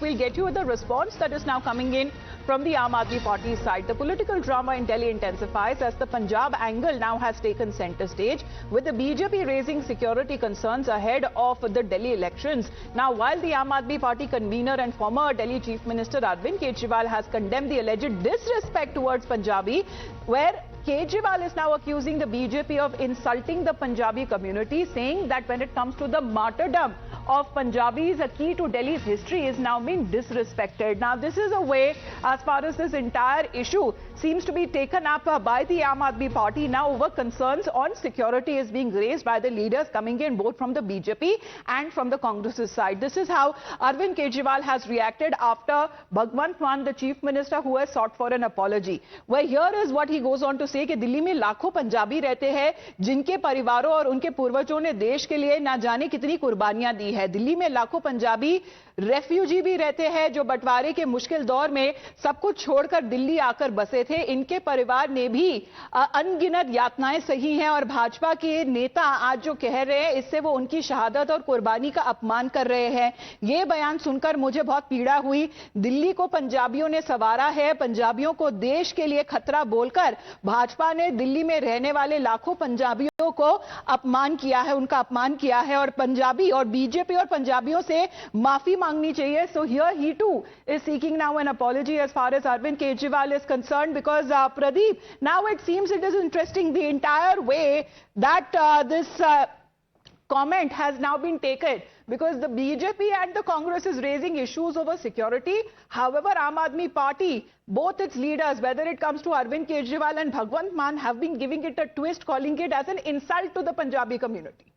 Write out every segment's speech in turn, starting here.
we'll get you with the response that is now coming in from the Aam Aadmi Party side. The political drama in Delhi intensifies as the Punjab angle now has taken center stage, with the BJP raising security concerns ahead of the Delhi elections. Now, while the Aam Aadmi Party convener and former Delhi Chief Minister Arvind Kejriwal has condemned the alleged disrespect towards Punjabi, where Kejriwal is now accusing the BJP of insulting the Punjabi community, saying that when it comes to the martyrdom of Punjabis, a key to Delhi's history is now being disrespected. Now, this is a way, as far as this entire issue seems to be taken up by the Aam Aadmi Party now, over concerns on security is being raised by the leaders coming in both from the BJP and from the Congress side. This is how Arvind Kejriwal has reacted after Bhagwant Mann, the Chief Minister, who has sought for an apology. Where here is what he goes on to say कि दिल्ली में लाखों पंजाबी रहते हैं जिनके परिवारों और उनके पूर्वजों ने देश के लिए ना जाने कितनी कुर्बानियां दी है। दिल्ली में लाखों पंजाबी रेफ्यूजी भी रहते हैं जो बंटवारे के मुश्किल दौर में सब कुछ छोड़कर दिल्ली आकर बसे थे। इनके परिवार ने भी अनगिनत यातनाएं सही हैं और भाजपा के नेता आज जो कह रहे हैं इससे वो उनकी शहादत और कुर्बानी का अपमान कर रहे हैं। ये बयान सुनकर मुझे बहुत पीड़ा हुई। दिल्ली को पंजाबियों ने संवारा है, पंजाबियों को देश के लिए खतरा बोलकर भाजपा ने दिल्ली में रहने वाले लाखों पंजाबियों को अपमान किया है, उनका अपमान किया है और पंजाबी और बीजेपी और पंजाबियों से माफी मांगनी चाहिए. So here he too is seeking now an apology as far as Arvind Kejriwal is concerned, because Pradeep, now it seems it is interesting the entire way that this comment has now been taken, because the BJP and the Congress is raising issues over security. However, Aam Aadmi Party, both its leaders, whether it comes to Arvind Kejriwal and Bhagwant Mann, have been giving it a twist, calling it as an insult to the Punjabi community.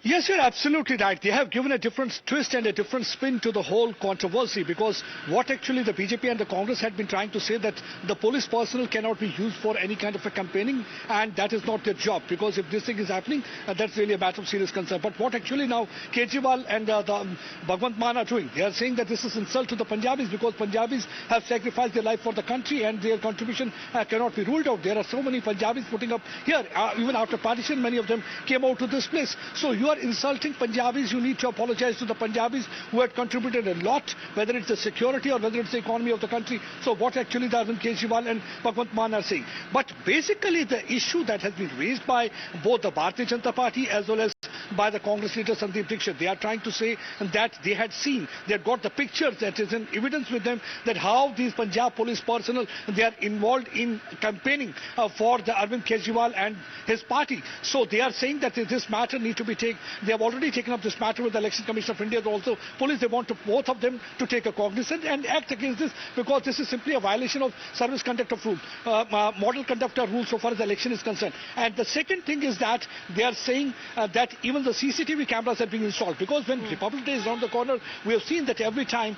Yes, you're absolutely right. They have given a different twist and a different spin to the whole controversy, because what actually the BJP and the Congress had been trying to say, that the police personnel cannot be used for any kind of a campaigning, and that is not their job, because if this thing is happening, that's really a matter of serious concern. But what actually now Kejriwal and the Bhagwant Mann are doing, they are saying that this is insult to the Punjabis, because Punjabis have sacrificed their life for the country and their contribution cannot be ruled out. There are so many Punjabis putting up here, even after partition, many of them came out to this place. So you are insulting Punjabis. You need to apologize to the Punjabis who had contributed a lot, whether it's the security or whether it's the economy of the country. So what actually the Arvind Kejriwal and Bhagwant Mann are saying. But basically the issue that has been raised by both the Bharatiya Janata Party as well as by the Congress leader Sandeep Dixit, they are trying to say that they had seen, they had got the pictures, that is in evidence with them, that how these Punjab police personnel, they are involved in campaigning for the Arvind Kejriwal and his party. So they are saying that this matter needs to be taken. They have already taken up this matter with the Election Commission of India. Also, police, they want to, both of them to take a cognizance and act against this, because this is simply a violation of service conduct of rule, model conduct of rules so far as the election is concerned. And the second thing is that they are saying that even the CCTV cameras are being installed, because when Republic Day is around the corner, we have seen that every time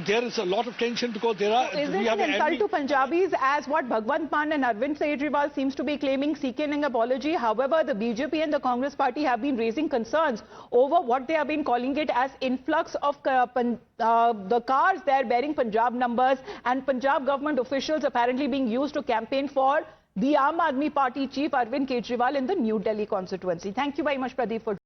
there is a lot of tension, because there are... Is it an insult to Punjabis, as what Bhagwant Mann and Arvind Kejriwal seems to be claiming, seeking an apology? However, the BJP and the Congress party have been raising concerns over what they have been calling it as influx of the cars there bearing Punjab numbers, and Punjab government officials apparently being used to campaign for the Aam Aadmi Party chief Arvind Kejriwal in the New Delhi constituency. Thank you very much, Pradeep, for